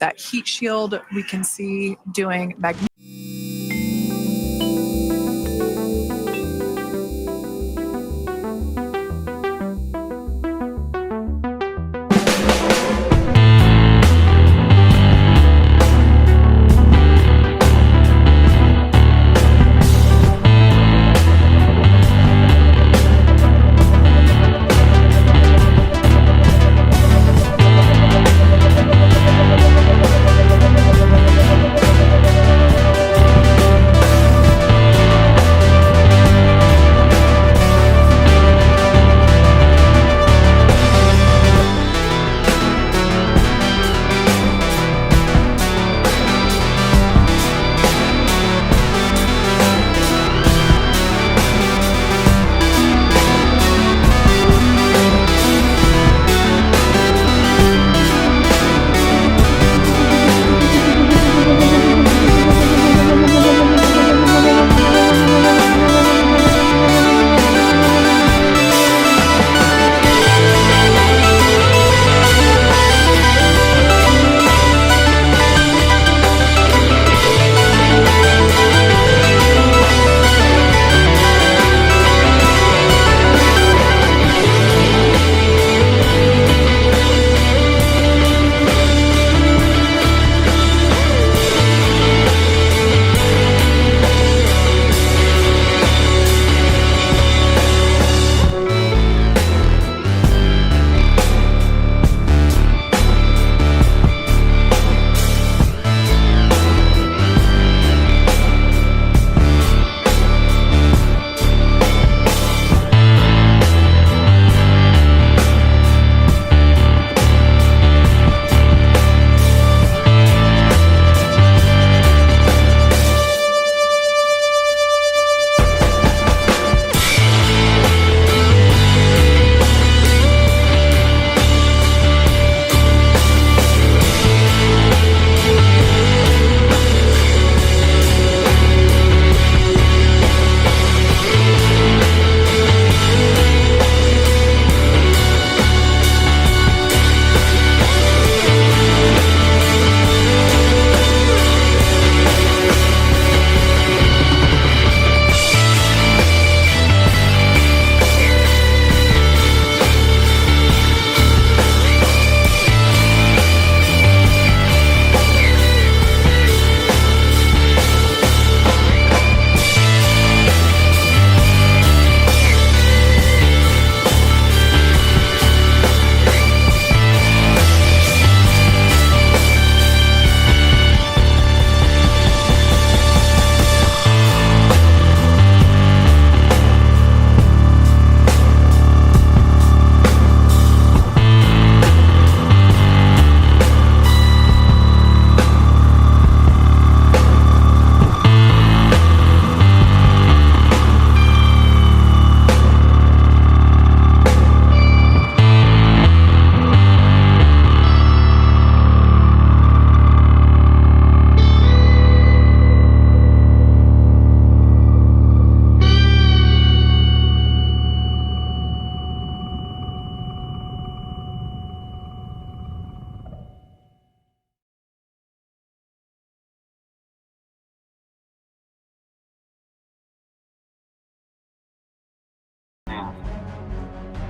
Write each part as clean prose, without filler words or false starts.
That heat shield we can see doing magnetic.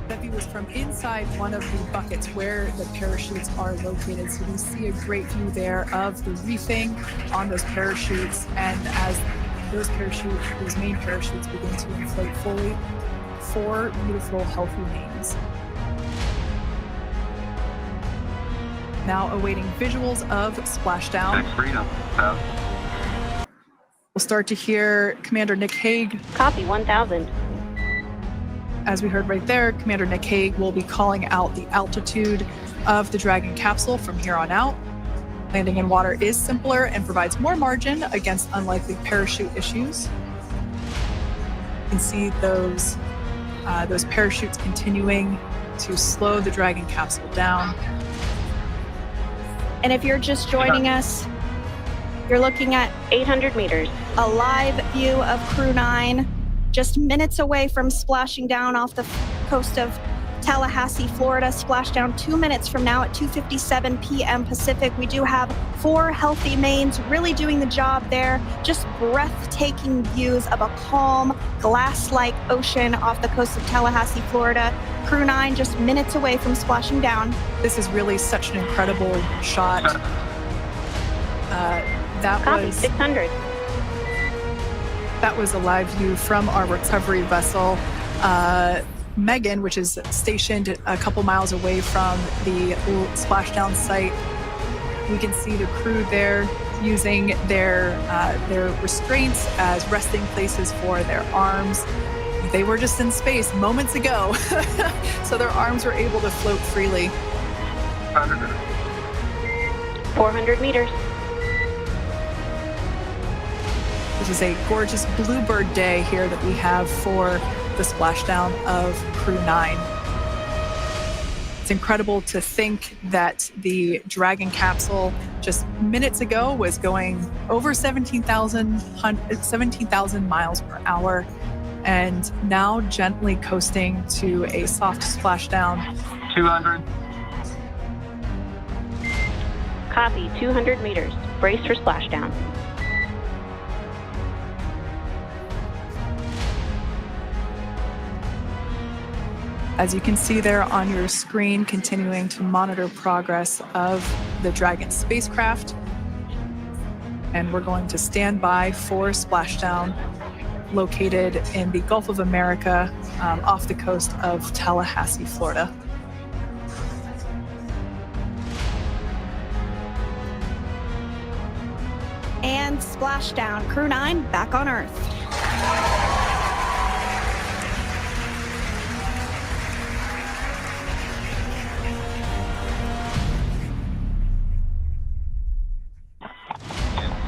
That view is from inside one of the buckets where the parachutes are located. So we see a great view there of the reefing on those parachutes. And as those main parachutes begin to inflate fully, 4 beautiful, healthy names. Now awaiting visuals of splashdown. We'll start to hear Commander Nick Hague. Copy 1000. As we heard right there, Commander Nick Hague will be calling out the altitude of the Dragon capsule from here on out. Landing in water is simpler and provides more margin against unlikely parachute issues. You can see those parachutes continuing to slow the Dragon capsule down. And if you're just joining us, you're looking at 800 meters. A live view of Crew 9, just minutes away from splashing down off the coast of Tallahassee, Florida. Splashdown 2 minutes from now at 2:57 p.m. Pacific. We do have 4 healthy mains really doing the job there. Just breathtaking views of a calm, glass-like ocean off the coast of Tallahassee, Florida. Crew 9 just minutes away from splashing down. This is really such an incredible shot. That Copy, was 600. That was a live view from our recovery vessel, Megan, which is stationed a couple miles away from the splashdown site. We can see the crew there using their restraints as resting places for their arms. They were just in space moments ago, so their arms were able to float freely. 400 meters. This is a gorgeous bluebird day here that we have for the splashdown of Crew 9. It's incredible to think that the Dragon capsule just minutes ago was going over 17,000 miles per hour, and now gently coasting to a soft splashdown. 200. Copy, 200 meters. Brace for splashdown. As you can see there on your screen, continuing to monitor progress of the Dragon spacecraft. And we're going to stand by for splashdown, located in the Gulf of America, off the coast of Tallahassee, Florida. And splashdown. Crew 9 back on Earth.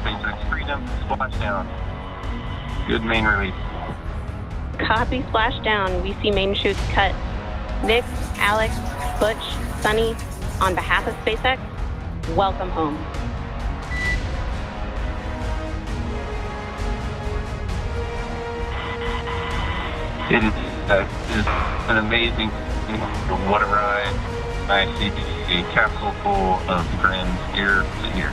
SpaceX Freedom, splashdown. Good main release. Copy, splashdown. We see main chutes cut. Nick, Alex, Butch, Sunny, on behalf of SpaceX, welcome home. It is an amazing, what a ride. I see a capsule full of friends ear to ear.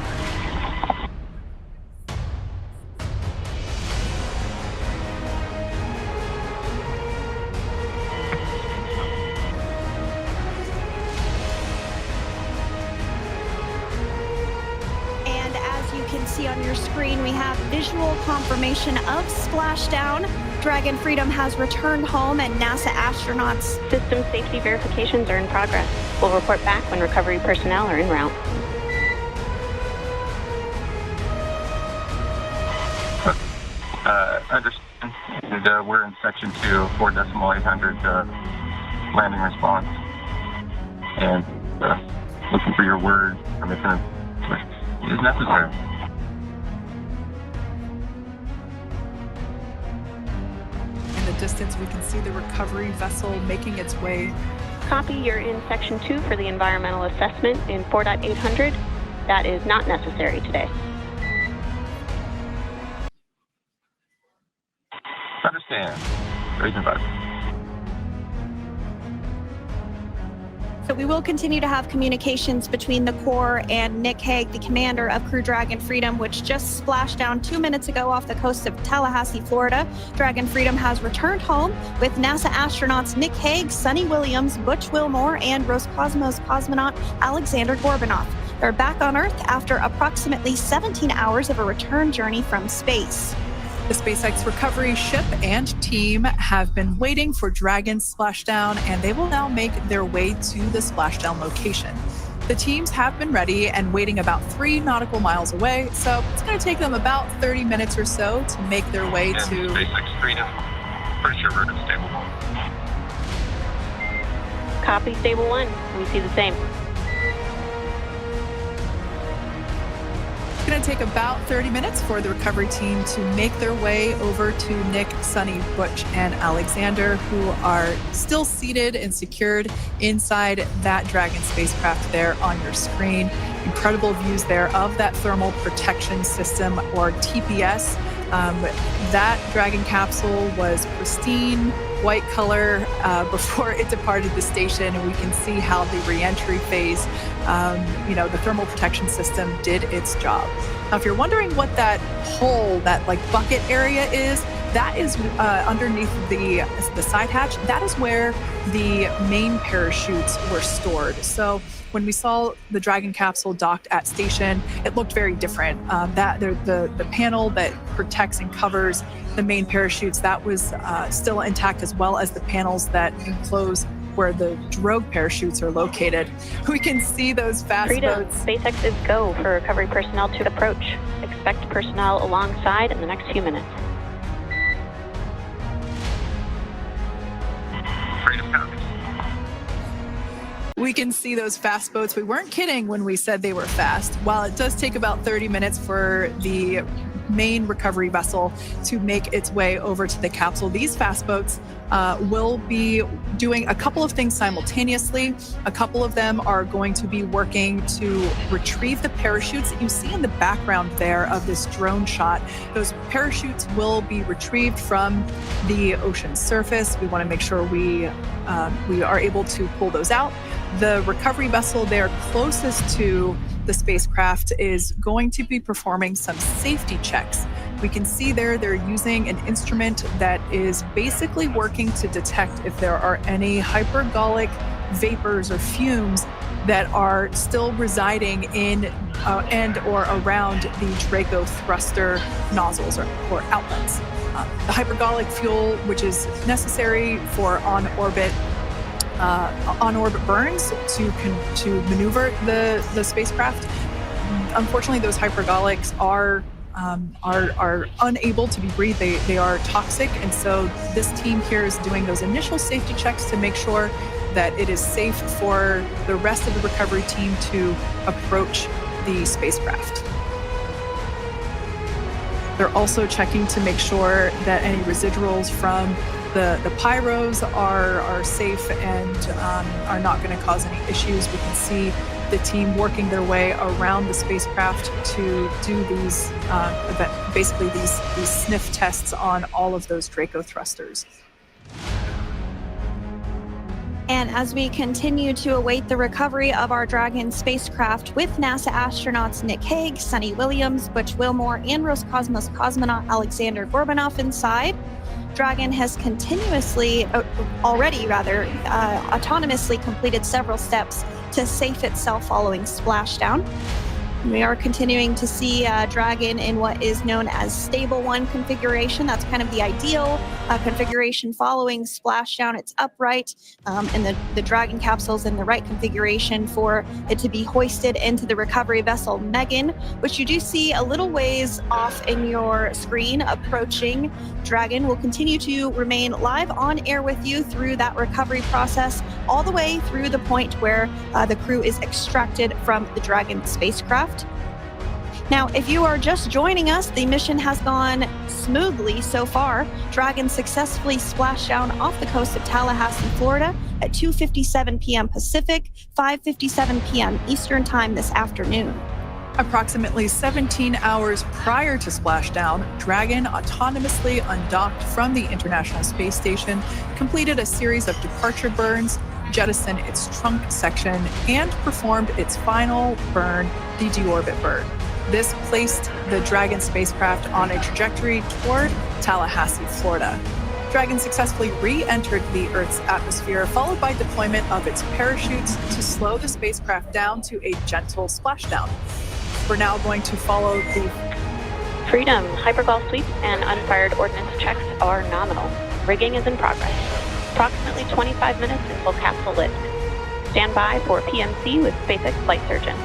And as you can see on your screen, we have visual confirmation of splashdown. Dragon Freedom has returned home, and NASA astronauts' system safety verifications are in progress. We'll report back when recovery personnel are en route. Understand. And, we're in section 2, 4.800 landing response. And looking for your word from if it is necessary. In the distance, we can see the recovery vessel making its way. Copy, you're in section 2 for the environmental assessment in 4.800. That is not necessary today. Understand. Raising button. So we will continue to have communications between the Corps and Nick Hague, the commander of Crew Dragon Freedom, which just splashed down 2 minutes ago off the coast of Tallahassee, Florida. Dragon Freedom has returned home with NASA astronauts Nick Hague, Sunny Williams, Butch Wilmore, and Roscosmos cosmonaut Alexander Gorbunoff. They're back on Earth after approximately 17 hours of a return journey from space. The SpaceX recovery ship and team have been waiting for Dragon's splashdown, and they will now make their way to the splashdown location. The teams have been ready and waiting about 3 nautical miles away, so it's going to take them about 30 minutes or so to make their way And to... SpaceX Freedom, pretty sure we're in stable 1. Copy, stable 1. We see the same. It's going to take about 30 minutes for the recovery team to make their way over to Nick, Sunny, Butch, and Alexander, who are still seated and secured inside that Dragon spacecraft there on your screen. Incredible views there of that thermal protection system, or TPS. That Dragon capsule was pristine, white color before it departed the station, and we can see how the reentry phase, the thermal protection system did its job. Now, if you're wondering what that hole, that like bucket area is, that is underneath the side hatch. That is where the main parachutes were stored. So when we saw the Dragon capsule docked at station, it looked very different. The panel that protects and covers the main parachutes, that was still intact, as well as the panels that enclose where the drogue parachutes are located. We can see those fast boats. SpaceX is go for recovery personnel to approach. Expect personnel alongside in the next few minutes. We can see those fast boats. We weren't kidding when we said they were fast. While it does take about 30 minutes for the main recovery vessel to make its way over to the capsule, these fast boats will be doing a couple of things simultaneously. A couple of them are going to be working to retrieve the parachutes that you see in the background there of this drone shot. Those parachutes will be retrieved from the ocean surface. We want to make sure we are able to pull those out. The recovery vessel there closest to the spacecraft is going to be performing some safety checks. We can see there they're using an instrument that is basically working to detect if there are any hypergolic vapors or fumes that are still residing in and or around the Draco thruster nozzles or outlets. The hypergolic fuel, which is necessary for on-orbit burns to maneuver the spacecraft. Unfortunately, those hypergolics are unable to be breathed. They are toxic, and so this team here is doing those initial safety checks to make sure that it is safe for the rest of the recovery team to approach the spacecraft. They're also checking to make sure that any residuals from the pyros are safe and are not going to cause any issues. We can see the team working their way around the spacecraft to do these basically these sniff tests on all of those Draco thrusters. And as we continue to await the recovery of our Dragon spacecraft with NASA astronauts Nick Hague, Sunita Williams, Butch Wilmore, and Roscosmos cosmonaut Alexander Gorbanov inside, Dragon has autonomously completed several steps to safe itself following splashdown. We are continuing to see Dragon in what is known as Stable 1 configuration. That's kind of the ideal configuration following splashdown. It's upright, and the Dragon capsule's in the right configuration for it to be hoisted into the recovery vessel Megan, which you do see a little ways off in your screen approaching. Dragon will continue to remain live on air with you through that recovery process, all the way through the point where the crew is extracted from the Dragon spacecraft. Now, if you are just joining us, the mission has gone smoothly so far. Dragon successfully splashed down off the coast of Tallahassee, Florida at 2:57 p.m. Pacific, 5:57 p.m. Eastern Time this afternoon. Approximately 17 hours prior to splashdown, Dragon autonomously undocked from the International Space Station, completed a series of departure burns, jettisoned its trunk section, and performed its final burn, the deorbit burn. This placed the Dragon spacecraft on a trajectory toward Tallahassee, Florida. Dragon successfully re-entered the Earth's atmosphere, followed by deployment of its parachutes to slow the spacecraft down to a gentle splashdown. We're now going to follow the Freedom. Hypergol sweeps and unfired ordnance checks are nominal. Rigging is in progress. Approximately 25 minutes until capsule lift. Stand by for PMC with SpaceX flight surgeon.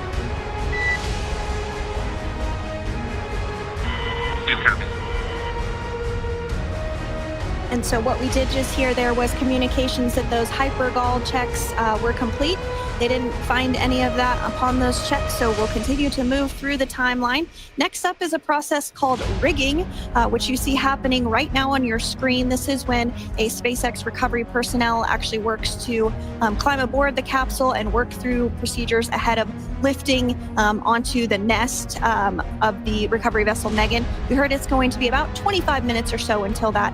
And so what we did just hear there was communications that those hypergol checks were complete. They didn't find any of that upon those checks, so we'll continue to move through the timeline. Next up is a process called rigging, which you see happening right now on your screen. This is when a SpaceX recovery personnel actually works to climb aboard the capsule and work through procedures ahead of lifting onto the nest of the recovery vessel Megan. We heard it's going to be about 25 minutes or so until that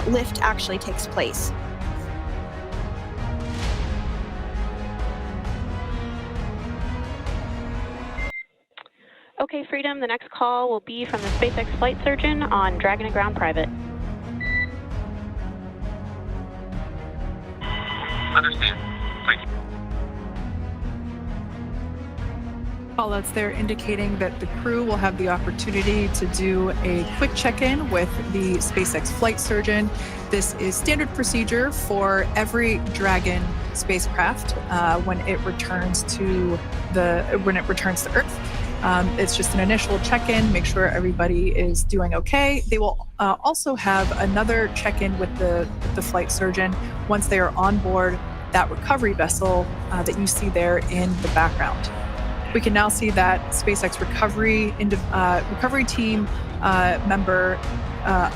lift actually takes place. Okay, Freedom, the next call will be from the SpaceX flight surgeon on Dragon and Ground Private. Understand. Thank you. Callouts there indicating that the crew will have the opportunity to do a quick check-in with the SpaceX flight surgeon. This is standard procedure for every Dragon spacecraft when it returns to Earth. It's just an initial check-in, make sure everybody is doing okay. They will also have another check-in with the flight surgeon once they are on board that recovery vessel that you see there in the background. We can now see that SpaceX recovery team member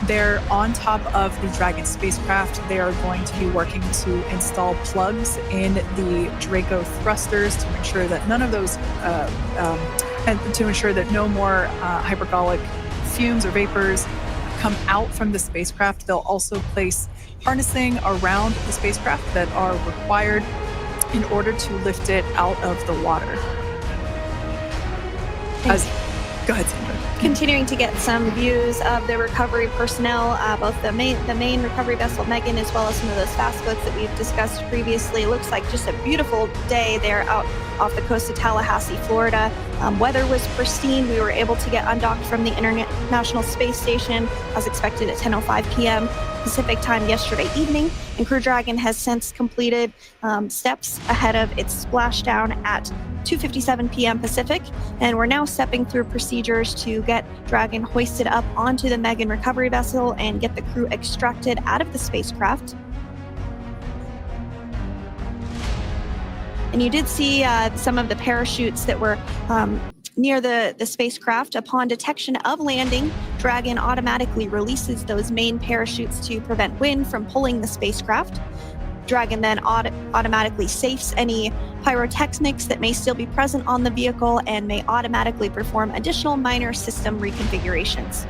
they're on top of the Dragon spacecraft. They are going to be working to install plugs in the Draco thrusters to ensure that none of those and to ensure that no more hypergolic fumes or vapors come out from the spacecraft. They'll also place harnessing around the spacecraft that are required in order to lift it out of the water. Go ahead, Sandra. Continuing to get some views of the recovery personnel, both the main recovery vessel Megan, as well as some of those fast boats that we've discussed previously. It looks like just a beautiful day there out off the coast of Tallahassee, Florida. Weather was pristine. We were able to get undocked from the International Space Station as expected at 10:05 p.m. Pacific time yesterday evening, and Crew Dragon has since completed steps ahead of its splashdown at 2:57 p.m. Pacific, and we're now stepping through procedures to get Dragon hoisted up onto the Megan recovery vessel and get the crew extracted out of the spacecraft. And you did see some of the parachutes that were near the spacecraft. Upon detection of landing, Dragon automatically releases those main parachutes to prevent wind from pulling the spacecraft. Dragon then automatically safes any pyrotechnics that may still be present on the vehicle and may automatically perform additional minor system reconfigurations.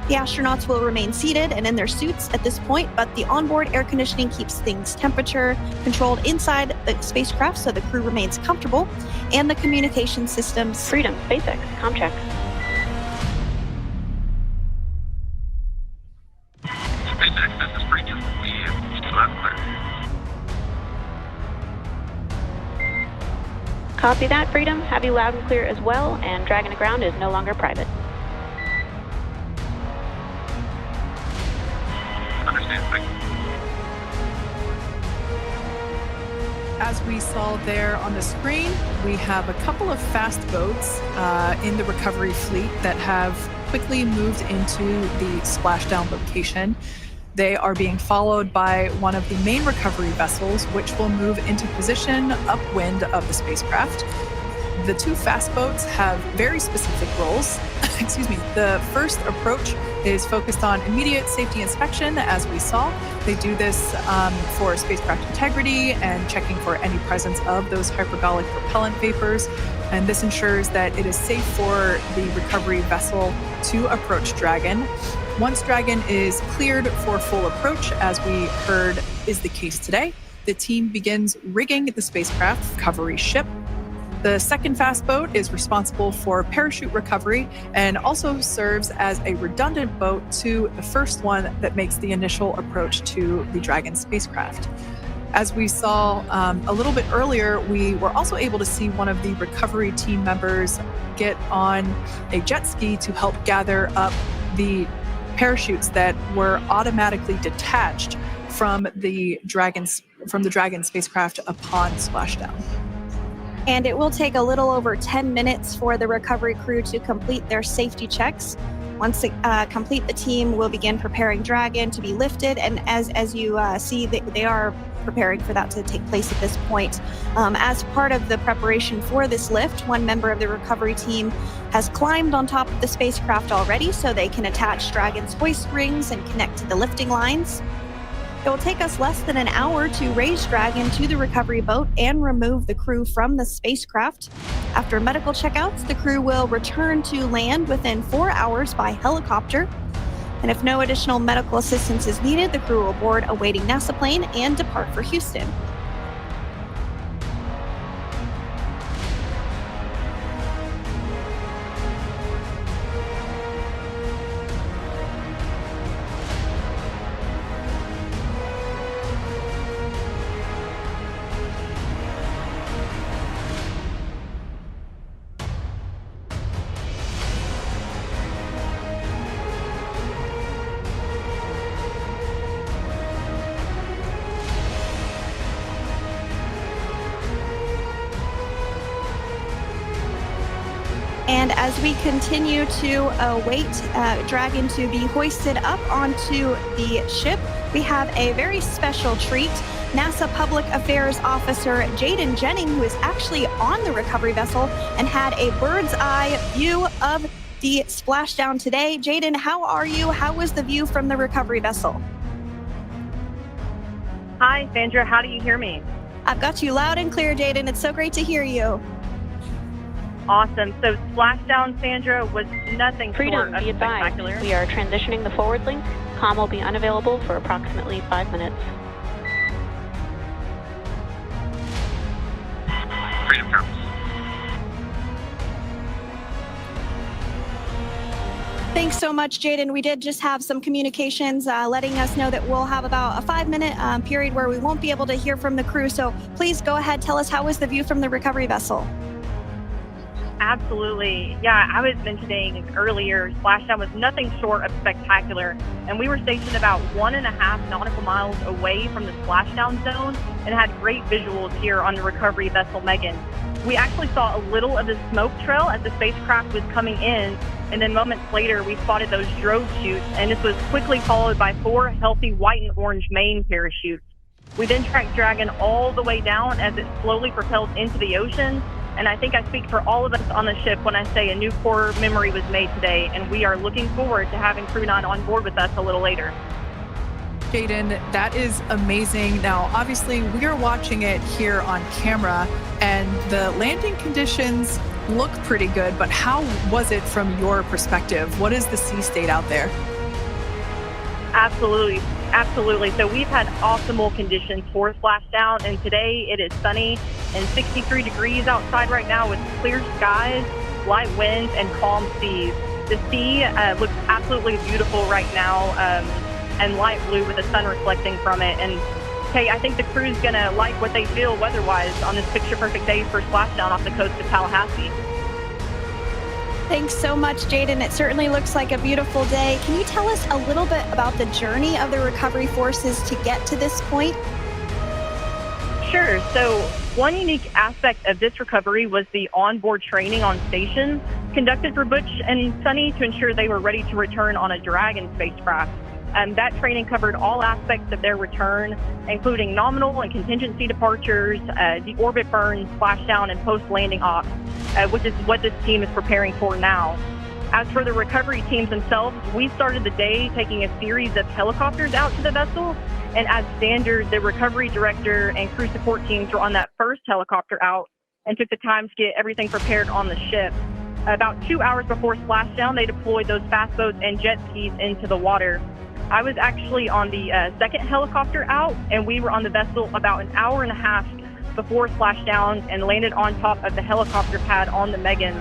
The astronauts will remain seated and in their suits at this point, but the onboard air conditioning keeps things temperature controlled inside the spacecraft so the crew remains comfortable, and the communication systems. Freedom, SpaceX, comm check. SpaceX, this is Freedom. We still have clear. Copy that, Freedom. Have you loud and clear as well, and Dragon to Ground is no longer private. Understand. Thank you. As we saw there on the screen, we have a couple of fast boats in the recovery fleet that have quickly moved into the splashdown location. They are being followed by one of the main recovery vessels, which will move into position upwind of the spacecraft. The two fast boats have very specific roles. Excuse me. The first approach is focused on immediate safety inspection, as we saw. They do this for spacecraft integrity and checking for any presence of those hypergolic propellant vapors. And this ensures that it is safe for the recovery vessel to approach Dragon. Once Dragon is cleared for full approach, as we heard is the case today, the team begins rigging the spacecraft recovery ship. The second fast boat is responsible for parachute recovery and also serves as a redundant boat to the first one that makes the initial approach to the Dragon spacecraft. As we saw a little bit earlier, we were also able to see one of the recovery team members get on a jet ski to help gather up the parachutes that were automatically detached from the Dragon spacecraft upon splashdown. And it will take a little over 10 minutes for the recovery crew to complete their safety checks. Once complete, the team will begin preparing Dragon to be lifted, and as you see, they are preparing for that to take place at this point. As part of the preparation for this lift, one member of the recovery team has climbed on top of the spacecraft already so they can attach Dragon's hoist rings and connect to the lifting lines. It will take us less than an hour to raise Dragon to the recovery boat and remove the crew from the spacecraft. After medical checkouts, the crew will return to land within 4 hours by helicopter. And if no additional medical assistance is needed, the crew will board a waiting NASA plane and depart for Houston. And as we continue to await Dragon to be hoisted up onto the ship, we have a very special treat. NASA Public Affairs Officer Jaden Jennings, who is actually on the recovery vessel and had a bird's eye view of the splashdown today. Jaden, how are you? How was the view from the recovery vessel? Hi, Sandra. How do you hear me? I've got you loud and clear, Jaden. It's so great to hear you. Awesome. So splashdown, Sandra, was nothing Freedom, short of be advised. spectacular. We are transitioning the forward link. Comm will be unavailable for approximately 5 minutes. Freedom comes. Thanks so much, Jaden. We did just have some communications letting us know that we'll have about a 5-minute period where we won't be able to hear from the crew. So please go ahead, tell us, how was the view from the recovery vessel? Absolutely. Yeah, I was mentioning earlier, splashdown was nothing short of spectacular. And we were stationed about 1.5 nautical miles away from the splashdown zone and had great visuals here on the recovery vessel Megan. We actually saw a little of the smoke trail as the spacecraft was coming in, and then moments later we spotted those drogue chutes, and this was quickly followed by 4 healthy white and orange main parachutes. We then tracked Dragon all the way down as it slowly propelled into the ocean. And I think I speak for all of us on the ship when I say a new core memory was made today, and we are looking forward to having Crew 9 on board with us a little later. Jaden, that is amazing. Now, obviously, we are watching it here on camera, and the landing conditions look pretty good, but how was it from your perspective? What is the sea state out there? Absolutely. Absolutely. So we've had optimal conditions for splashdown, and today it is sunny and 63 degrees outside right now with clear skies, light winds, and calm seas. The sea looks absolutely beautiful right now, and light blue with the sun reflecting from it. And hey, I think the crew's going to like what they feel weather-wise on this picture-perfect day for splashdown off the coast of Tallahassee. Thanks so much, Jaden. It certainly looks like a beautiful day. Can you tell us a little bit about the journey of the recovery forces to get to this point? Sure. So one unique aspect of this recovery was the onboard training on station conducted for Butch and Sunny to ensure they were ready to return on a Dragon spacecraft. That training covered all aspects of their return, including nominal and contingency departures, the orbit burn, splashdown, and post-landing ops, which is what this team is preparing for now. As for the recovery teams themselves, we started the day taking a series of helicopters out to the vessel, and as standard, the recovery director and crew support teams were on that first helicopter out and took the time to get everything prepared on the ship. About 2 hours before splashdown, they deployed those fast boats and jet skis into the water. I was actually on the second helicopter out, and we were on the vessel about an hour and a half before splashdown and landed on top of the helicopter pad on the Megan.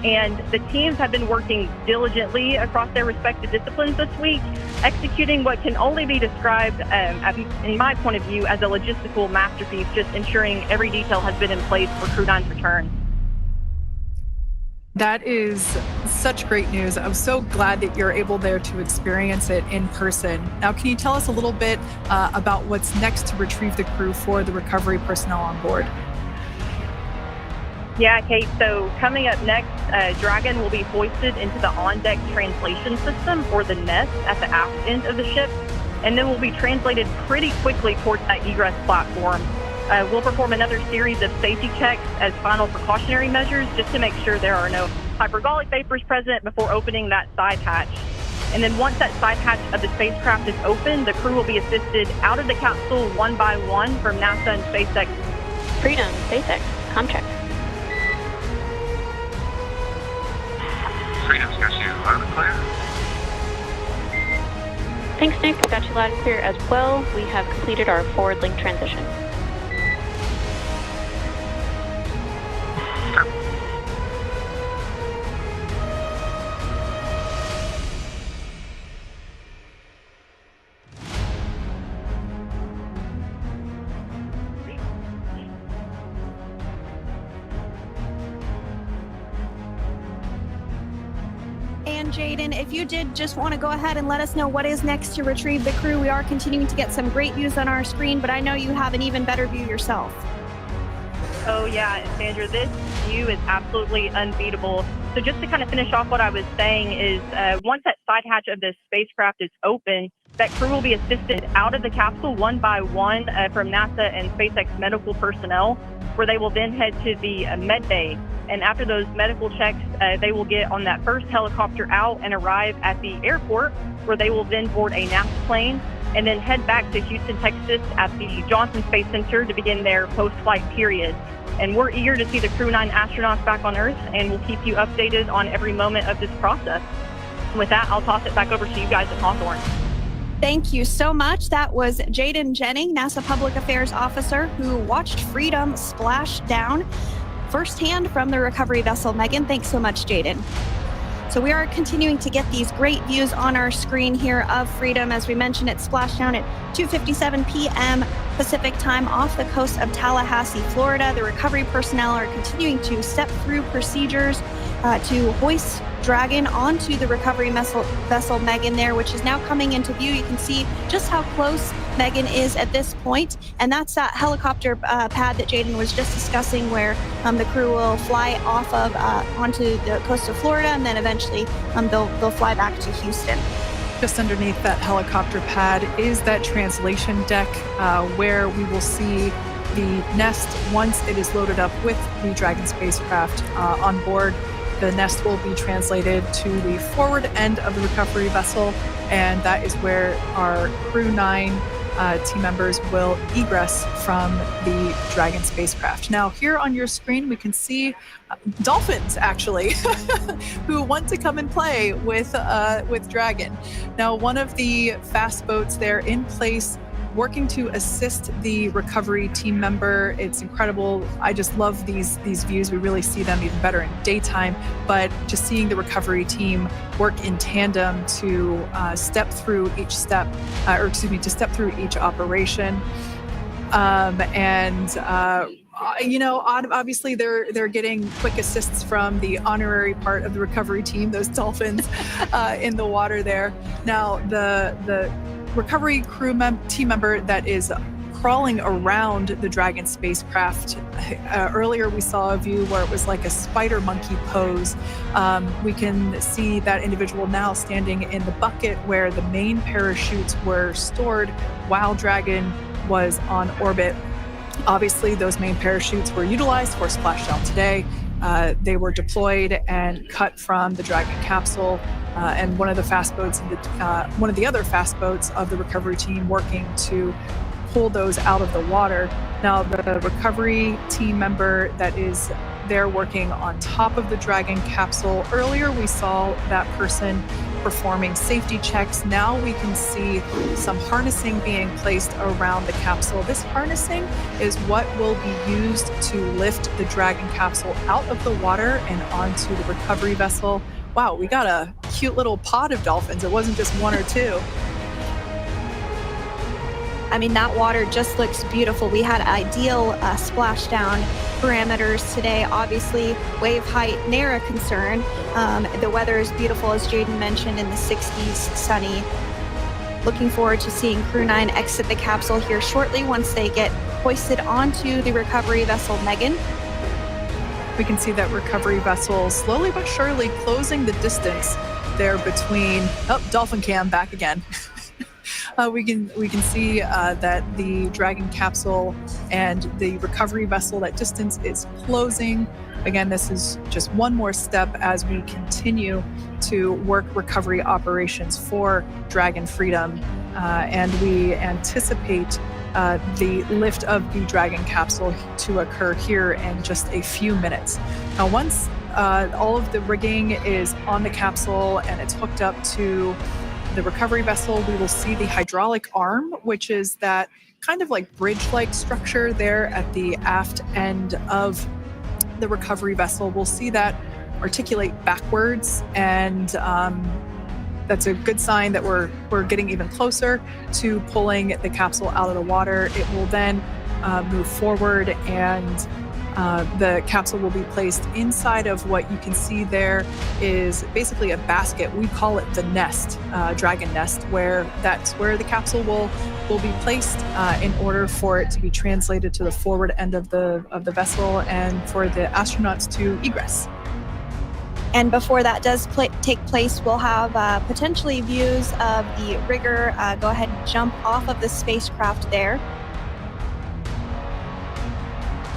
And the teams have been working diligently across their respective disciplines this week, executing what can only be described, in my point of view, as a logistical masterpiece, just ensuring every detail has been in place for Crew 9's return. That is such great news. I'm so glad that you're able there to experience it in person. Now, can you tell us a little bit about what's next to retrieve the crew for the recovery personnel on board? Yeah, Kate. So coming up next, Dragon will be hoisted into the on-deck translation system, or the nest, at the aft end of the ship, and then will be translated pretty quickly towards that egress platform. We'll perform another series of safety checks as final precautionary measures, just to make sure there are no hypergolic vapors present before opening that side hatch. And then once that side hatch of the spacecraft is open, the crew will be assisted out of the capsule one by one from NASA and SpaceX. Freedom, SpaceX, contract. Freedom's got you loud and clear. Thanks, Nick. Got you loud and clear as well. We have completed our forward link transition. And Jaden, if you did just want to go ahead and let us know what is next to retrieve the crew, we are continuing to get some great views on our screen, but I know you have an even better view yourself. Oh yeah, Sandra, this view is absolutely unbeatable. So just to kind of finish off what I was saying is once that side hatch of the spacecraft is open, that crew will be assisted out of the capsule one by one from NASA and SpaceX medical personnel, where they will then head to the med bay. And after those medical checks, they will get on that first helicopter out and arrive at the airport, where they will then board a NASA plane and then head back to Houston, Texas at the Johnson Space Center to begin their post-flight period. And we're eager to see the Crew 9 astronauts back on Earth, and we'll keep you updated on every moment of this process. With that, I'll toss it back over to you guys at Hawthorne. Thank you so much. That was Jaden Jennings, NASA Public Affairs Officer, who watched Freedom splash down firsthand from the recovery vessel. Megan, thanks so much, Jaden. So we are continuing to get these great views on our screen here of Freedom. As we mentioned, it splashed down at 2:57 p.m. Pacific time off the coast of Tallahassee, Florida. The recovery personnel are continuing to step through procedures to hoist Dragon onto the recovery vessel Megan there, which is now coming into view. You can see just how close Megan is at this point, and that's that helicopter pad that Jaden was just discussing, where the crew will fly off of onto the coast of Florida, and then eventually they'll fly back to Houston. Just underneath that helicopter pad is that translation deck where we will see the nest once it is loaded up with the Dragon spacecraft on board. The nest will be translated to the forward end of the recovery vessel, and that is where our Crew 9 team members will egress from the Dragon spacecraft. Now, here on your screen, we can see dolphins, actually, who want to come and play with Dragon. Now, one of the fast boats there in place, working to assist the recovery team member. It's incredible. I just love these views. We really see them even better in daytime, but just seeing the recovery team work in tandem to step through each step, to step through each operation. Obviously they're getting quick assists from the honorary part of the recovery team, those dolphins in the water there. Now, the recovery crew team member that is crawling around the Dragon spacecraft. Earlier we saw a view where it was like a spider monkey pose. We can see that individual now standing in the bucket where the main parachutes were stored while Dragon was on orbit. Obviously, those main parachutes were utilized for splashdown today. They were deployed and cut from the Dragon capsule. And one of the other fast boats of the recovery team working to pull those out of the water. Now, the recovery team member that is there working on top of the Dragon capsule, earlier we saw that person performing safety checks. Now we can see some harnessing being placed around the capsule. This harnessing is what will be used to lift the Dragon capsule out of the water and onto the recovery vessel. Wow, we got a cute little pod of dolphins. It wasn't just one or two. I mean, that water just looks beautiful. We had ideal splashdown parameters today. Obviously, wave height, ne'er a concern. The weather is beautiful, as Jaden mentioned, in the 60s, sunny. Looking forward to seeing Crew 9 exit the capsule here shortly once they get hoisted onto the recovery vessel Megan. We can see that recovery vessel slowly but surely closing the distance there between, oh, Dolphin Cam back again. We can see that the Dragon capsule and the recovery vessel, that distance is closing. Again, this is just one more step as we continue to work recovery operations for Dragon Freedom, and we anticipate the lift of the Dragon capsule to occur here in just a few minutes. Now, once all of the rigging is on the capsule and it's hooked up to the recovery vessel, we will see the hydraulic arm, which is that kind of like bridge-like structure there at the aft end of the recovery vessel. We'll see that articulate backwards, and that's a good sign that we're getting even closer to pulling the capsule out of the water. It will then move forward, and the capsule will be placed inside of what you can see there is basically a basket. We call it the nest, Dragon nest, where that's where the capsule will be placed in order for it to be translated to the forward end of the vessel and for the astronauts to egress. And before that does take place, we'll have potentially views of the rigger go ahead and jump off of the spacecraft there.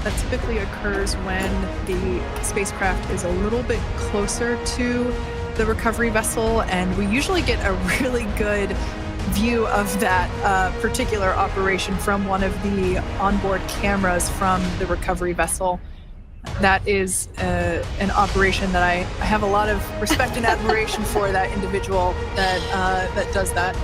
That typically occurs when the spacecraft is a little bit closer to the recovery vessel, and we usually get a really good view of that particular operation from one of the onboard cameras from the recovery vessel. That is an operation that I have a lot of respect and admiration for, that individual that does that.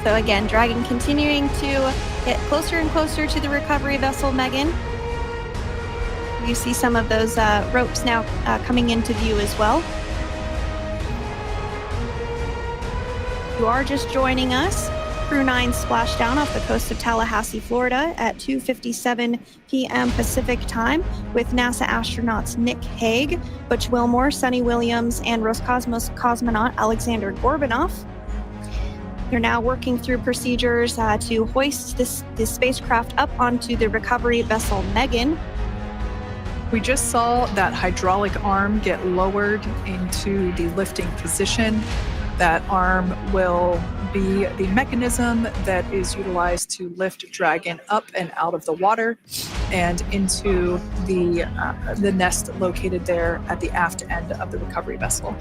So again, Dragon continuing to get closer and closer to the recovery vessel, Megan. You see some of those ropes now coming into view as well. You are just joining us. Crew 9 splashed down off the coast of Tallahassee, Florida at 2:57 p.m. Pacific time with NASA astronauts Nick Hague, Butch Wilmore, Sunita Williams, and Roscosmos cosmonaut Alexander Gorbanov. They're now working through procedures to hoist this spacecraft up onto the recovery vessel Megan. We just saw that hydraulic arm get lowered into the lifting position. That arm will be the mechanism that is utilized to lift Dragon up and out of the water and into the nest located there at the aft end of the recovery vessel.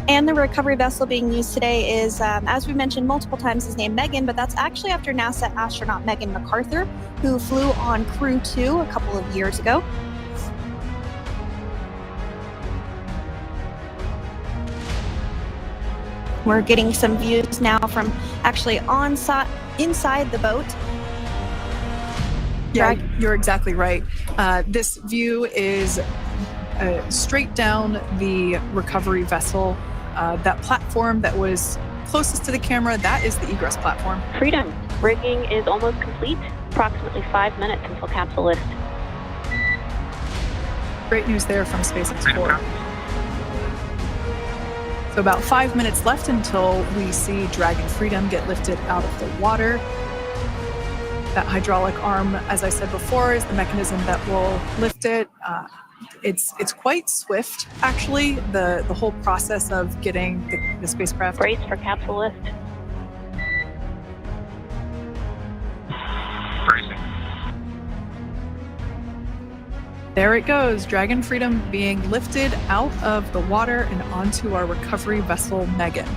And the recovery vessel being used today is, as we mentioned multiple times, is named Megan, but that's actually after NASA astronaut Megan McArthur, who flew on Crew 2 a couple of years ago. We're getting some views now from actually inside the boat. Yeah, you're exactly right. This view is straight down the recovery vessel. That platform that was closest to the camera, that is the egress platform. Freedom. Rigging is almost complete. Approximately 5 minutes until capsule lift. Great news there from SpaceX Crew. So about 5 minutes left until we see Dragon Freedom get lifted out of the water. That hydraulic arm, as I said before, is the mechanism that will lift it. It's quite swift, actually, the whole process of getting the spacecraft. Brace for capsule lift. Bracing. There it goes, Dragon Freedom being lifted out of the water and onto our recovery vessel, Megan.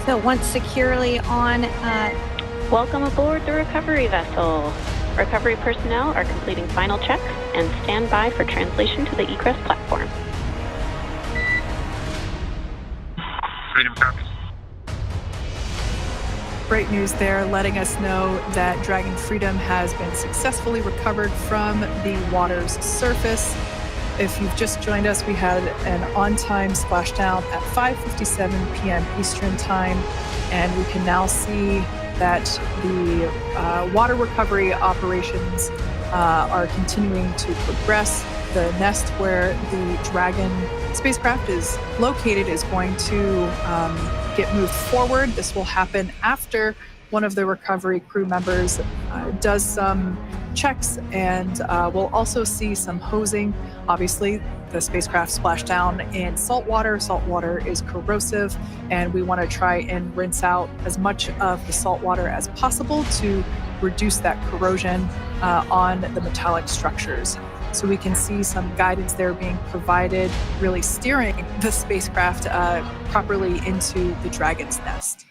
So once securely on, Welcome aboard the recovery vessel. Recovery personnel are completing final checks and stand by for translation to the egress platform. Freedom copies. Great news there, letting us know that Dragon Freedom has been successfully recovered from the water's surface. If you've just joined us, we had an on-time splashdown at 5:57 p.m. Eastern Time, and we can now see that the water recovery operations are continuing to progress. The nest where the Dragon spacecraft is located is going to get moved forward. This will happen after one of the recovery crew members does some checks, and we'll also see some hosing. Obviously, the spacecraft splashed down in salt water. Salt water is corrosive, and we want to try and rinse out as much of the salt water as possible to reduce that corrosion on the metallic structures. So we can see some guidance there being provided, really steering the spacecraft properly into the Dragon's nest.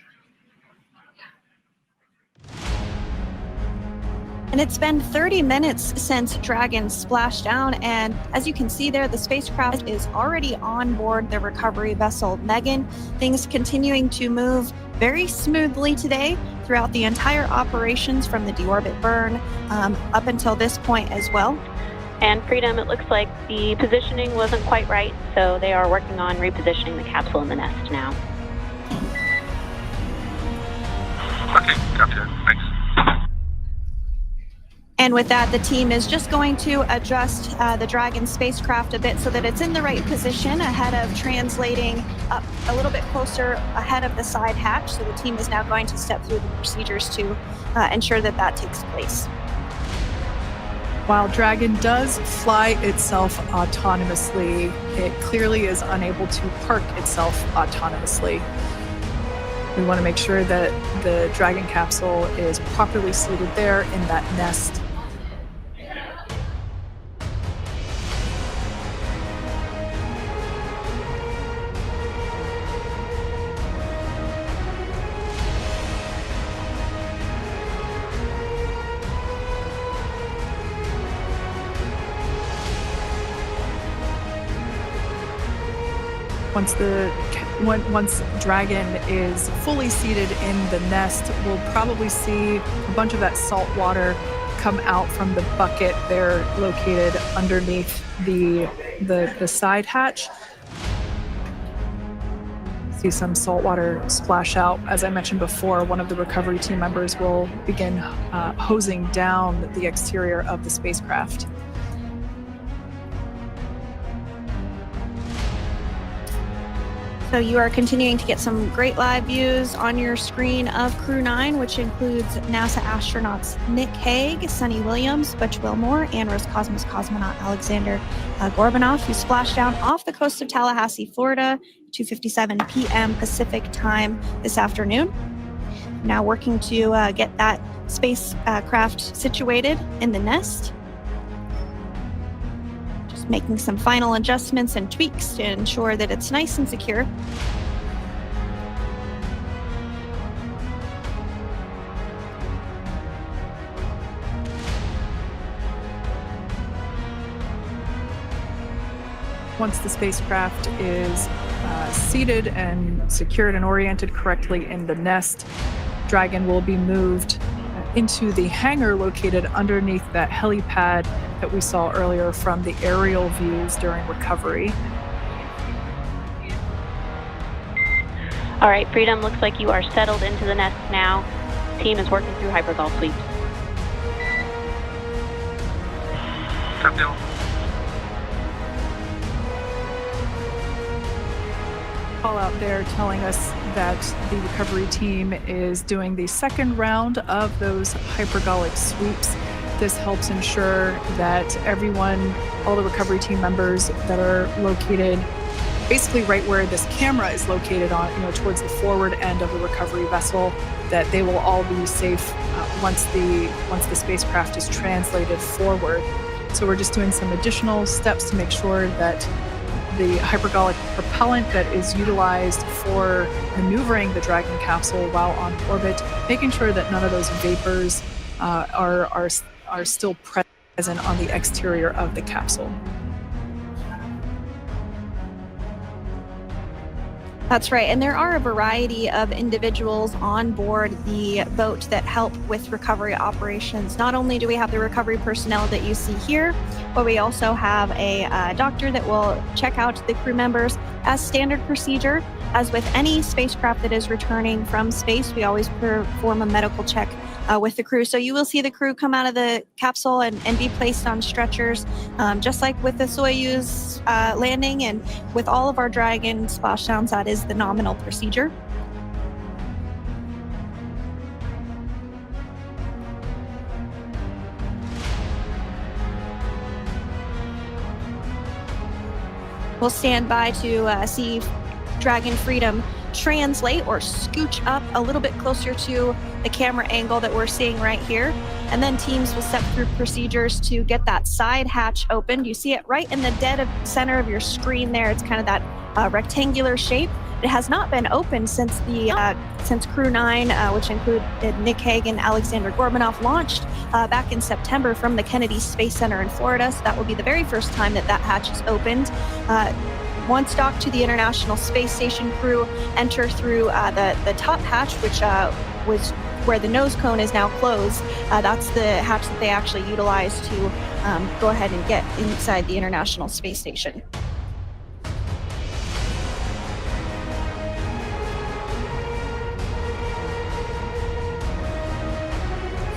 And it's been 30 minutes since Dragon splashed down, and as you can see there, the spacecraft is already on board the recovery vessel Megan. Things continuing to move very smoothly today throughout the entire operations from the deorbit burn up until this point as well. And Freedom, it looks like the positioning wasn't quite right, so they are working on repositioning the capsule in the nest now. Okay, copy that. Thanks. And with that, the team is just going to adjust the Dragon spacecraft a bit so that it's in the right position ahead of translating up a little bit closer ahead of the side hatch. So the team is now going to step through the procedures to ensure that that takes place. While Dragon does fly itself autonomously, it clearly is unable to park itself autonomously. We want to make sure that the Dragon capsule is properly seated there in that nest. Once Dragon is fully seated in the nest, we'll probably see a bunch of that salt water come out from the bucket there located underneath the side hatch. See some salt water splash out. As I mentioned before, one of the recovery team members will begin hosing down the exterior of the spacecraft. So you are continuing to get some great live views on your screen of Crew 9, which includes NASA astronauts Nick Hague, Sunita Williams, Butch Wilmore, and Roscosmos cosmonaut Alexander Gorbanov, who splashed down off the coast of Tallahassee, Florida, 2:57 p.m. Pacific time this afternoon. Now working to get that spacecraft situated in the nest. Making some final adjustments and tweaks to ensure that it's nice and secure. Once the spacecraft is seated and secured and oriented correctly in the nest, Dragon will be moved into the hangar located underneath that helipad that we saw earlier from the aerial views during recovery. All right, Freedom, looks like you are settled into the nest now. Team is working through hypergol sweeps. Copy all. Call out there telling us that the recovery team is doing the second round of those hypergolic sweeps. This helps ensure that everyone, all the recovery team members that are located basically right where this camera is located on, towards the forward end of the recovery vessel, that they will all be safe once the spacecraft is translated forward. So we're just doing some additional steps to make sure that the hypergolic propellant that is utilized for maneuvering the Dragon capsule while on orbit, making sure that none of those vapors are still present on the exterior of the capsule. That's right. And there are a variety of individuals on board the boat that help with recovery operations. Not only do we have the recovery personnel that you see here, but we also have a doctor that will check out the crew members as standard procedure. As with any spacecraft that is returning from space, we always perform a medical check with the crew. So you will see the crew come out of the capsule and be placed on stretchers, just like with the Soyuz landing and with all of our Dragon splashdowns. That is the nominal procedure. We'll stand by to see Dragon Freedom translate or scooch up a little bit closer to the camera angle that we're seeing right here. And then teams will step through procedures to get that side hatch opened. You see it right in the dead center of your screen there. It's kind of that rectangular shape. It has not been opened since Crew 9, which included Nick Hague and Alexander Gorbanov, launched back in September from the Kennedy Space Center in Florida. So that will be the very first time that hatch is opened. Once docked to the International Space Station, crew enter through the top hatch, which was where the nose cone is now closed. That's the hatch that they actually utilize to go ahead and get inside the International Space Station.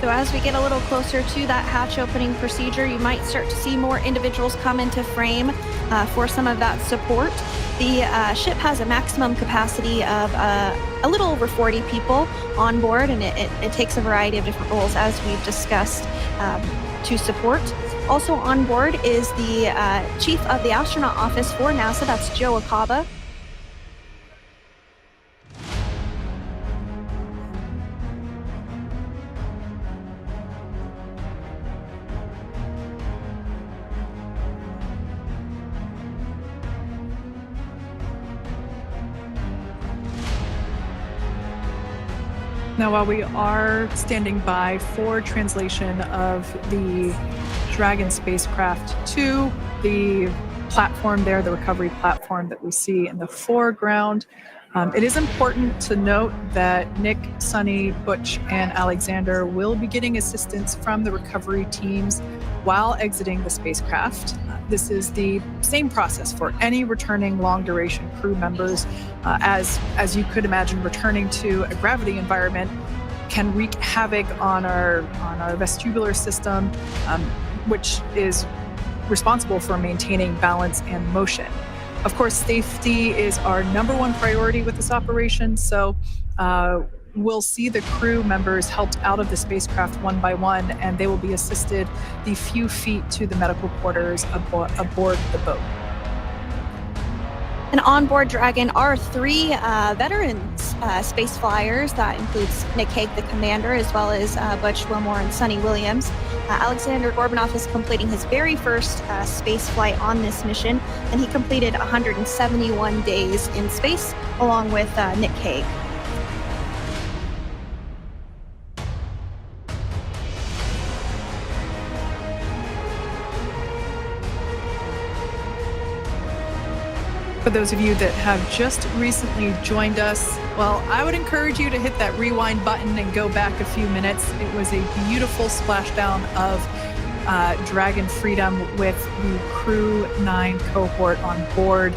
So as we get a little closer to that hatch opening procedure, you might start to see more individuals come into frame for some of that support. The ship has a maximum capacity of a little over 40 people on board, and it takes a variety of different roles, as we've discussed, to support. Also on board is the chief of the astronaut office for NASA, that's Joe Acaba. Now, while we are standing by for translation of the Dragon spacecraft to the platform there, the recovery platform that we see in the foreground, it is important to note that Nick, Sunny, Butch, and Alexander will be getting assistance from the recovery teams while exiting the spacecraft. This is the same process for any returning long-duration crew members. As you could imagine, returning to a gravity environment can wreak havoc on our vestibular system, which is responsible for maintaining balance and motion. Of course, safety is our number one priority with this operation, so we'll see the crew members helped out of the spacecraft one by one, and they will be assisted the few feet to the medical quarters aboard the boat. And on board Dragon are three veteran space flyers. That includes Nick Hague, the commander, as well as Butch, Wilmore, and Sunita Williams. Alexander Gorbanov is completing his very first space flight on this mission, and he completed 171 days in space along with Nick Hague. For those of you that have just recently joined us, well, I would encourage you to hit that rewind button and go back a few minutes. It was a beautiful splashdown of Dragon Freedom with the Crew 9 cohort on board.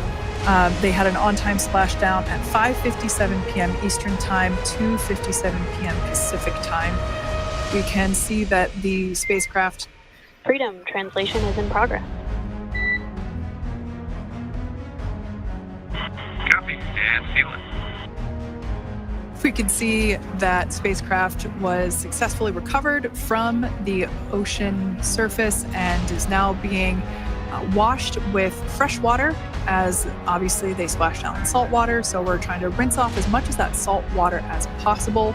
They had an on-time splashdown at 5:57 p.m. Eastern Time, 2:57 p.m. Pacific Time. We can see that the spacecraft... Freedom translation is in progress. Copy, and feel it. We can see that spacecraft was successfully recovered from the ocean surface and is now being washed with fresh water, as obviously they splashed down in salt water. So we're trying to rinse off as much of that salt water as possible.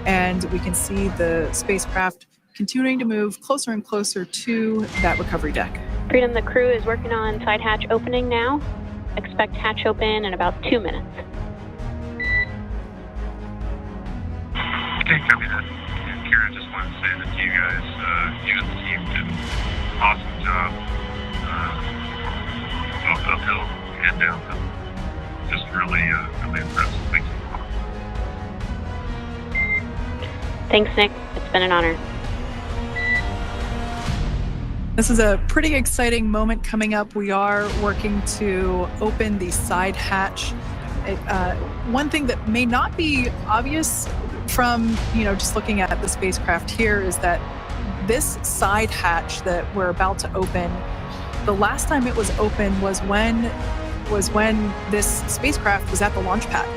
And we can see the spacecraft continuing to move closer and closer to that recovery deck. Freedom, the crew is working on side hatch opening now. Expect hatch open in about 2 minutes. Okay, copy that. And Kira, just wanted to say that you guys, you and the team did an awesome job, both uphill and downhill. Just really Thanks, Nick. It's been an honor. This is a pretty exciting moment coming up. We are working to open the side hatch. One thing that may not be obvious from, just looking at the spacecraft here is that this side hatch that we're about to open, the last time it was open was when this spacecraft was at the launch pad.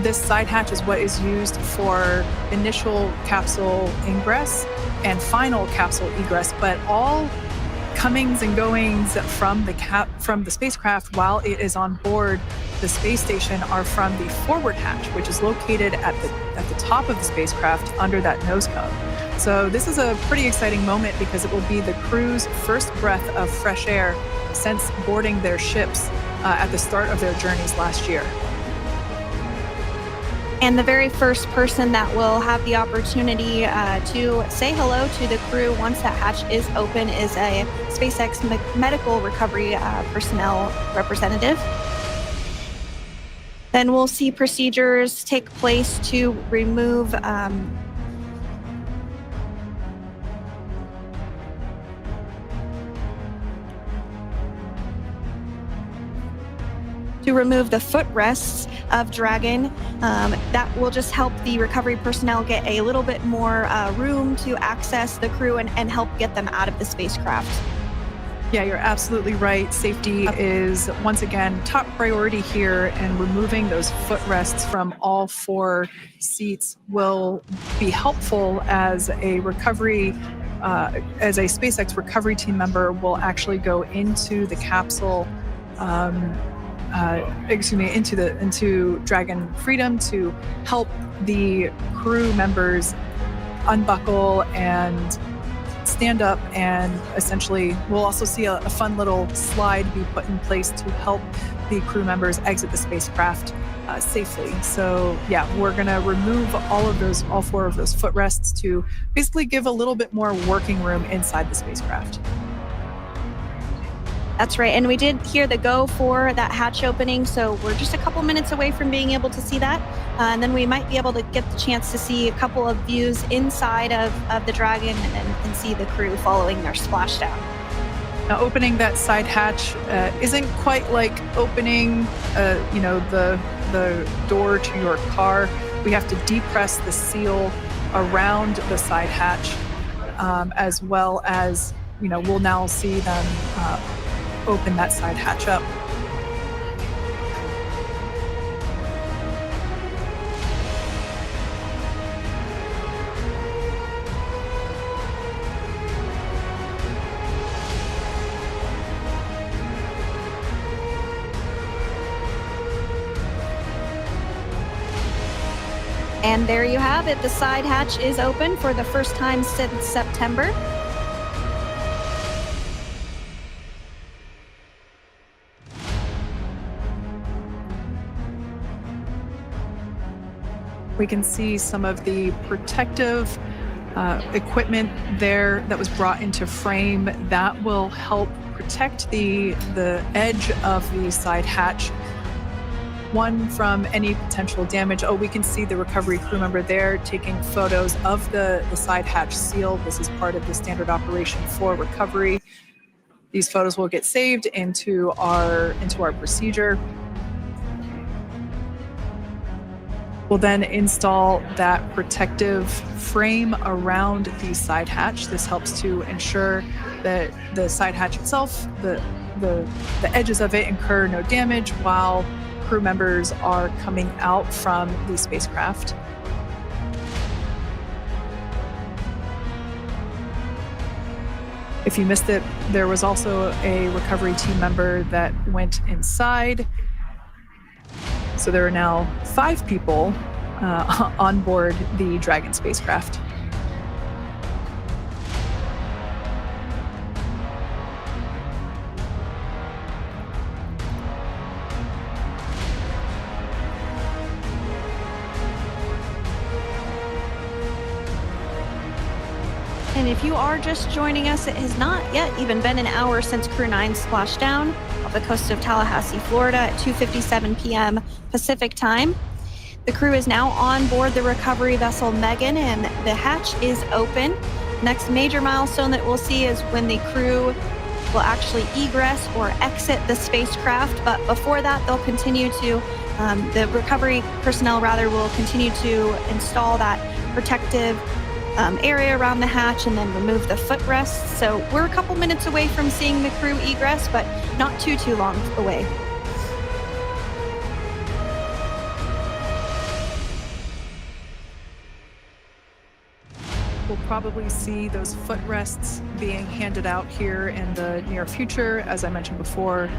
This side hatch is what is used for initial capsule ingress and final capsule egress, but all comings and goings from the spacecraft while it is on board the space station are from the forward hatch, which is located at the top of the spacecraft under that nose cone. So this is a pretty exciting moment because it will be the crew's first breath of fresh air since boarding their ships at the start of their journeys last year. And the very first person that will have the opportunity to say hello to the crew once that hatch is open is a SpaceX medical recovery personnel representative. Then we'll see procedures take place to remove the footrests of Dragon. That will just help the recovery personnel get a little bit more room to access the crew and help get them out of the spacecraft. Yeah, you're absolutely right. Safety is, once again, top priority here, and removing those footrests from all 4 seats will be helpful as a SpaceX recovery team member will actually go into the capsule into Dragon Freedom to help the crew members unbuckle and stand up, and essentially we'll also see a fun little slide be put in place to help the crew members exit the spacecraft safely. So yeah, we're gonna remove all 4 of those footrests to basically give a little bit more working room inside the spacecraft. That's right, and we did hear the go for that hatch opening, so we're just a couple minutes away from being able to see that, and then we might be able to get the chance to see a couple of views inside of the Dragon and see the crew following their splashdown. Now, opening that side hatch isn't quite like opening, the door to your car. We have to depress the seal around the side hatch, as well as, we'll now see them open that side hatch up. And there you have it. The side hatch is open for the first time since September. We can see some of the protective equipment there that was brought into frame that will help protect the edge of the side hatch, one from any potential damage. Oh, we can see the recovery crew member there taking photos of the side hatch seal. This is part of the standard operation for recovery. These photos will get saved into our procedure. We'll then install that protective frame around the side hatch. This helps to ensure that the side hatch itself, the edges of it, incur no damage while crew members are coming out from the spacecraft. If you missed it, there was also a recovery team member that went inside. So there are now 5 people on board the Dragon spacecraft. And if you are just joining us, it has not yet even been an hour since Crew 9 splashed down off the coast of Tallahassee, Florida at 2:57 p.m. Pacific time. The crew is now on board the recovery vessel Megan, and the hatch is open. Next major milestone that we'll see is when the crew will actually egress or exit the spacecraft. But before that, they'll continue to, the recovery personnel rather, will continue to install that protective area around the hatch and then remove the footrests. So we're a couple minutes away from seeing the crew egress, but not too long away. We'll probably see those footrests being handed out here in the near future, as I mentioned before.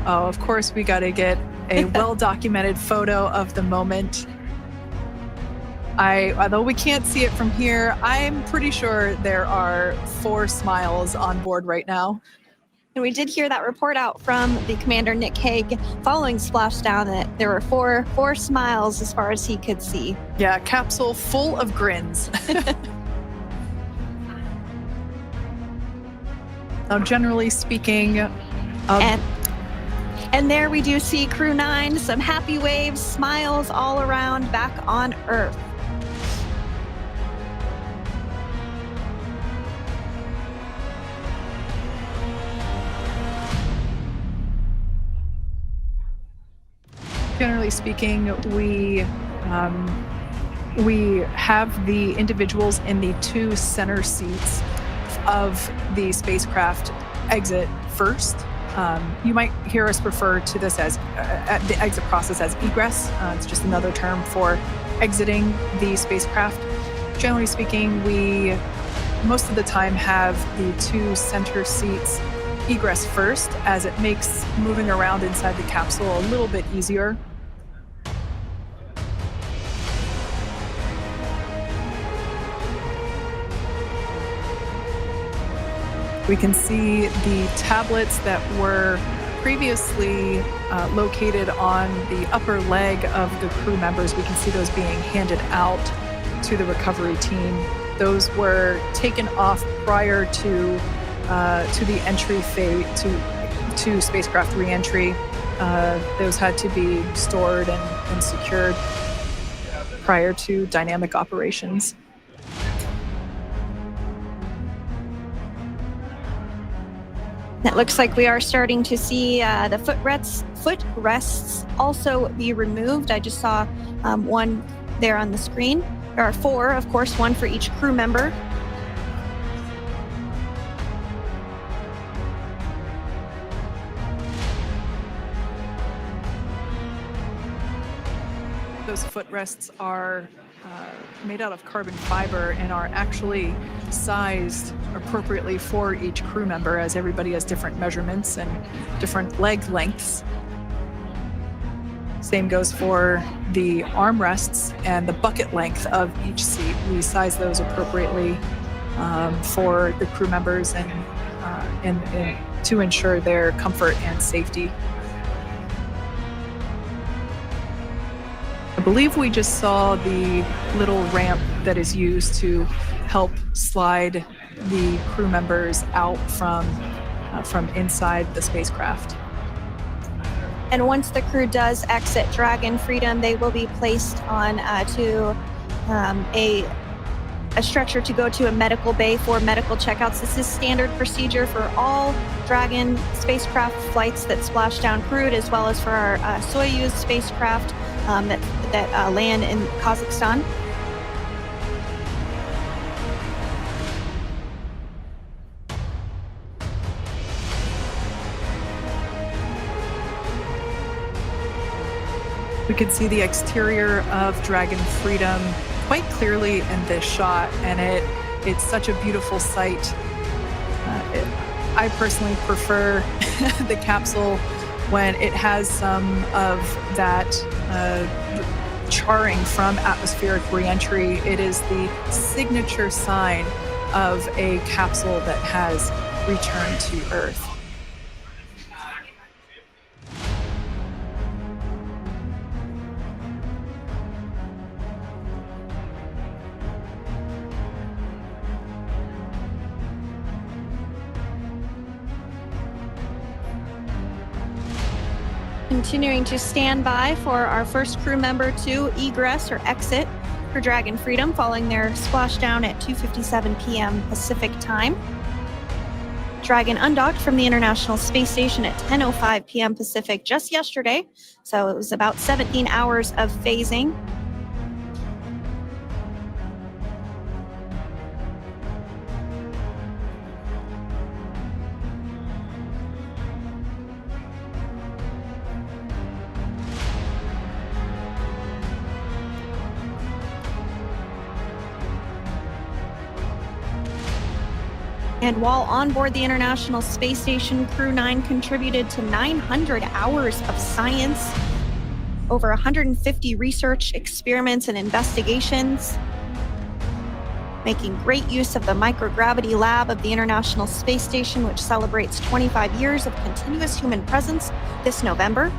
Oh, of course, we got to get a well-documented photo of the moment. Although we can't see it from here, I'm pretty sure there are 4 smiles on board right now. And we did hear that report out from the commander, Nick Hague, following splashdown, that there were four smiles as far as he could see. Yeah, capsule full of grins. Now, generally speaking, and there we do see Crew 9, some happy waves, smiles all around back on Earth. Generally speaking, we have the individuals in the 2 center seats of the spacecraft exit first. You might hear us refer to this as the exit process as egress. It's just another term for exiting the spacecraft. Generally speaking, we most of the time have the 2 center seats egress first, as it makes moving around inside the capsule a little bit easier. We can see the tablets that were previously located on the upper leg of the crew members. We can see those being handed out to the recovery team. Those were taken off prior to the entry phase, to spacecraft reentry. Those had to be stored and secured prior to dynamic operations. It looks like we are starting to see the footrests also be removed. I just saw one there on the screen. There are 4, of course, 1 for each crew member. Those footrests are made out of carbon fiber and are actually sized appropriately for each crew member, as everybody has different measurements and different leg lengths. Same goes for the armrests and the bucket length of each seat. We size those appropriately for the crew members and to ensure their comfort and safety. I believe we just saw the little ramp that is used to help slide the crew members out from inside the spacecraft. And once the crew does exit Dragon Freedom, they will be placed on to a stretcher to go to a medical bay for medical checkouts. This is standard procedure for all Dragon spacecraft flights that splash down crewed, as well as for our Soyuz spacecraft that land in Kazakhstan. We could see the exterior of Dragon Freedom quite clearly in this shot, and it's such a beautiful sight. I personally prefer the capsule when it has some of that charring from atmospheric reentry. It is the signature sign of a capsule that has returned to Earth. Continuing to stand by for our first crew member to egress or exit Crew Dragon Freedom following their splashdown at 2:57 p.m. Pacific time. Dragon undocked from the International Space Station at 10:05 p.m. Pacific just yesterday, so it was about 17 hours of phasing. And while on board the International Space Station, Crew 9 contributed to 900 hours of science, over 150 research experiments and investigations, making great use of the microgravity lab of the International Space Station, which celebrates 25 years of continuous human presence this November.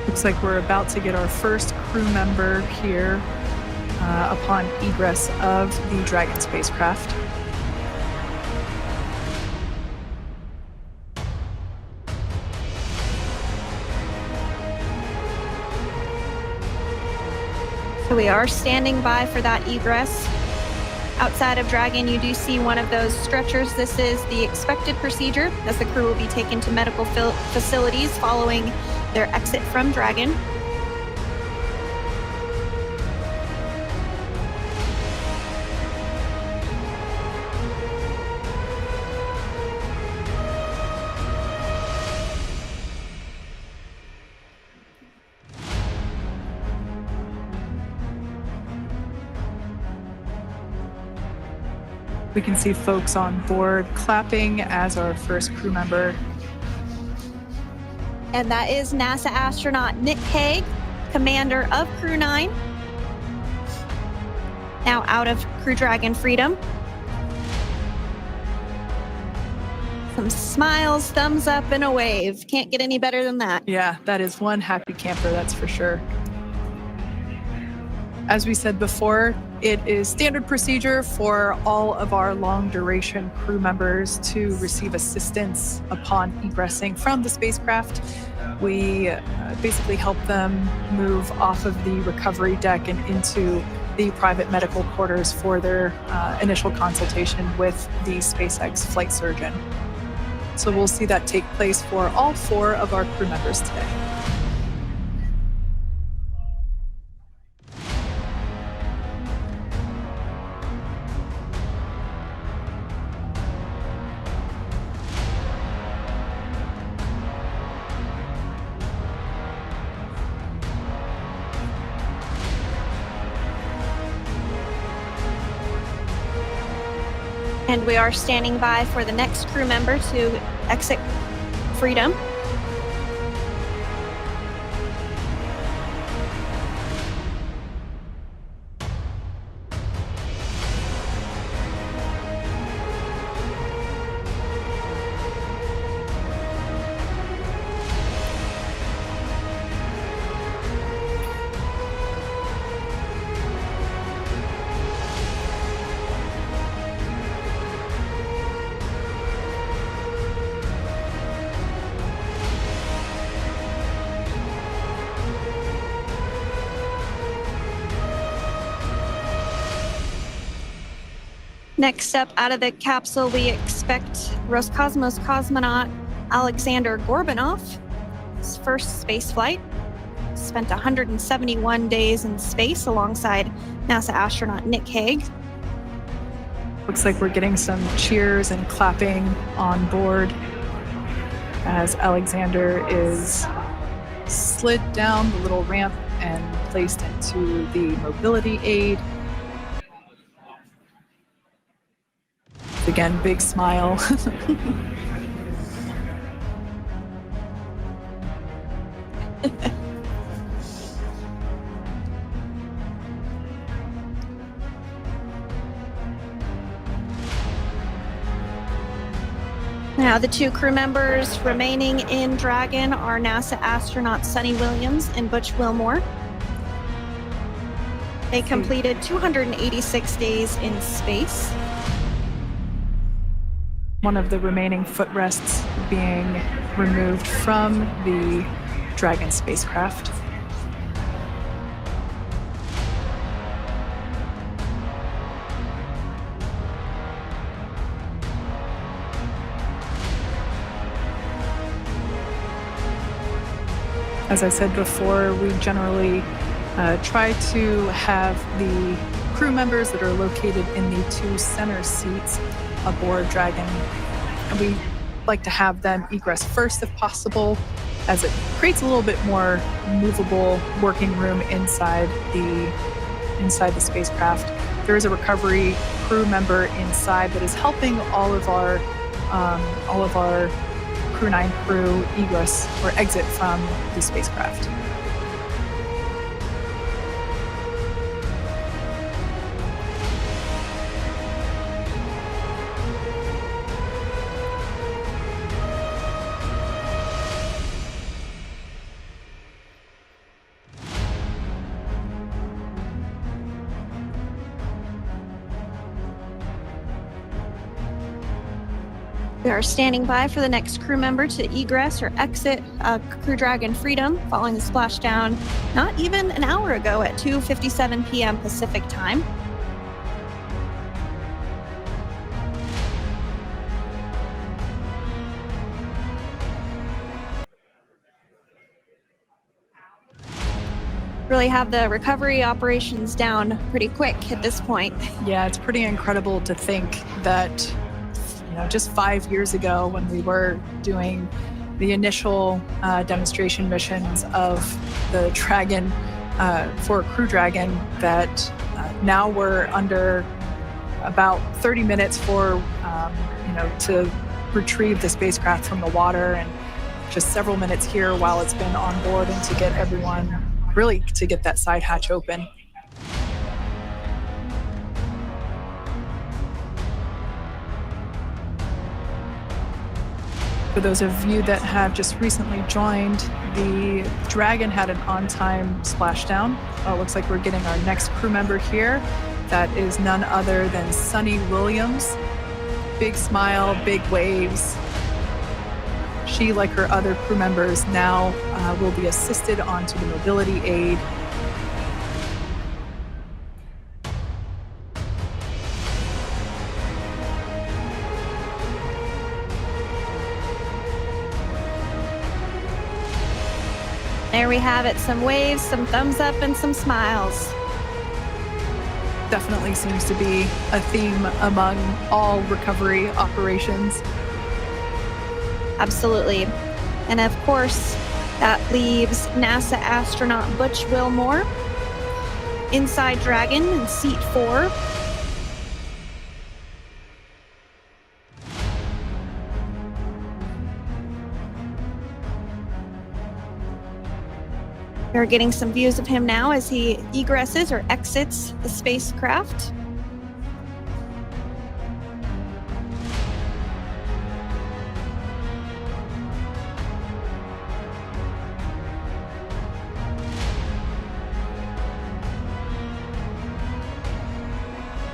Looks like we're about to get our first crew member here upon egress of the Dragon spacecraft. So we are standing by for that egress. Outside of Dragon, you do see one of those stretchers. This is the expected procedure as the crew will be taken to medical facilities following their exit from Dragon. We can see folks on board clapping as our first crew member. And that is NASA astronaut Nick Hague, commander of Crew 9. Now out of Crew Dragon Freedom. Some smiles, thumbs up, and a wave. Can't get any better than that. Yeah, that is one happy camper, that's for sure. As we said before, it is standard procedure for all of our long-duration crew members to receive assistance upon egressing from the spacecraft. We basically help them move off of the recovery deck and into the private medical quarters for their initial consultation with the SpaceX flight surgeon. So we'll see that take place for all 4 of our crew members today. And we are standing by for the next crew member to exit Freedom. Next up out of the capsule, we expect Roscosmos cosmonaut Alexander Gorbanov. His first space flight. Spent 171 days in space alongside NASA astronaut Nick Hague. Looks like we're getting some cheers and clapping on board as Alexander is slid down the little ramp and placed into the mobility aid. Again, big smile. Now, the 2 crew members remaining in Dragon are NASA astronauts Sunita Williams and Butch Wilmore. They completed 286 days in space. One of the remaining footrests being removed from the Dragon spacecraft. As I said before, we generally try to have the crew members that are located in the 2 center seats aboard Dragon, and we like to have them egress first if possible, as it creates a little bit more movable working room inside the spacecraft. There is a recovery crew member inside that is helping all of our Crew 9 crew egress or exit from the spacecraft. We are standing by for the next crew member to egress or exit Crew Dragon Freedom following the splashdown not even an hour ago at 2:57 p.m. Pacific time. Really have the recovery operations down pretty quick at this point. Yeah, it's pretty incredible to think that just 5 years ago when we were doing the initial demonstration missions of the Dragon for Crew Dragon, that now we're under about 30 minutes for to retrieve the spacecraft from the water, and just several minutes here while it's been on board, and to get everyone really to get that side hatch open. For those of you that have just recently joined, the Dragon had an on-time splashdown. It looks like we're getting our next crew member here. That is none other than Sunita Williams. Big smile, big waves. She, like her other crew members, now will be assisted onto the mobility aid. There we have it, some waves, some thumbs up, and some smiles. Definitely seems to be a theme among all recovery operations. Absolutely. And of course, that leaves NASA astronaut Butch Wilmore inside Dragon in seat 4. We're getting some views of him now as he egresses or exits the spacecraft.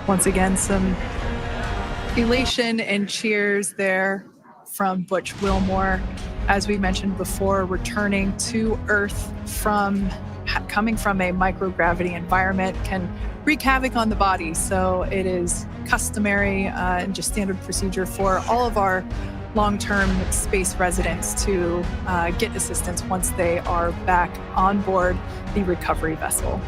Once again, some elation and cheers there from Butch Wilmore. As we mentioned before, returning to Earth coming from a microgravity environment can wreak havoc on the body. So it is customary and just standard procedure for all of our long-term space residents to get assistance once they are back on board the recovery vessel.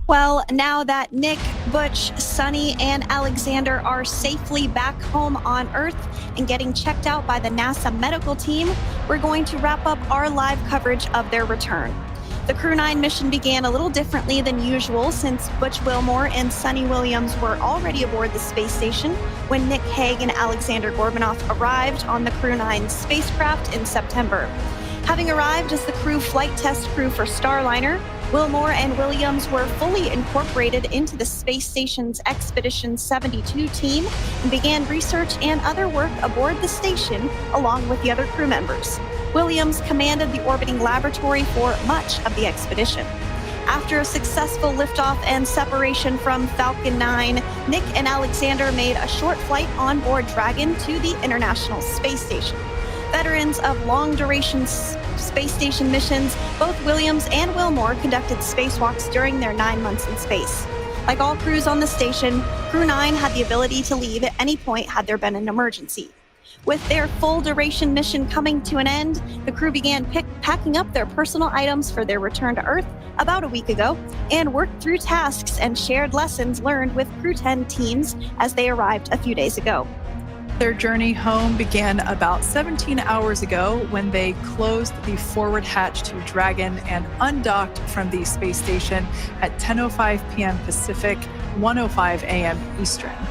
Well, now that Nick, Butch, Sunny, and Alexander are safely back home on Earth and getting checked out by the NASA medical team, we're going to wrap up our live coverage of their return. The Crew 9 mission began a little differently than usual, since Butch Wilmore and Sunny Williams were already aboard the space station when Nick Hague and Alexander Gorbunoff arrived on the Crew 9 spacecraft in September. Having arrived as the crew flight test crew for Starliner, Wilmore and Williams were fully incorporated into the space station's Expedition 72 team and began research and other work aboard the station along with the other crew members. Williams commanded the orbiting laboratory for much of the expedition. After a successful liftoff and separation from Falcon 9, Nick and Alexander made a short flight on board Dragon to the International Space Station. Veterans of long-duration space station missions, both Williams and Wilmore conducted spacewalks during their 9 months in space. Like all crews on the station, Crew 9 had the ability to leave at any point had there been an emergency. With their full-duration mission coming to an end, the crew began packing up their personal items for their return to Earth about a week ago and worked through tasks and shared lessons learned with Crew 10 teams as they arrived a few days ago. Their journey home began about 17 hours ago when they closed the forward hatch to Dragon and undocked from the space station at 10:05 p.m. Pacific, 1:05 a.m. Eastern.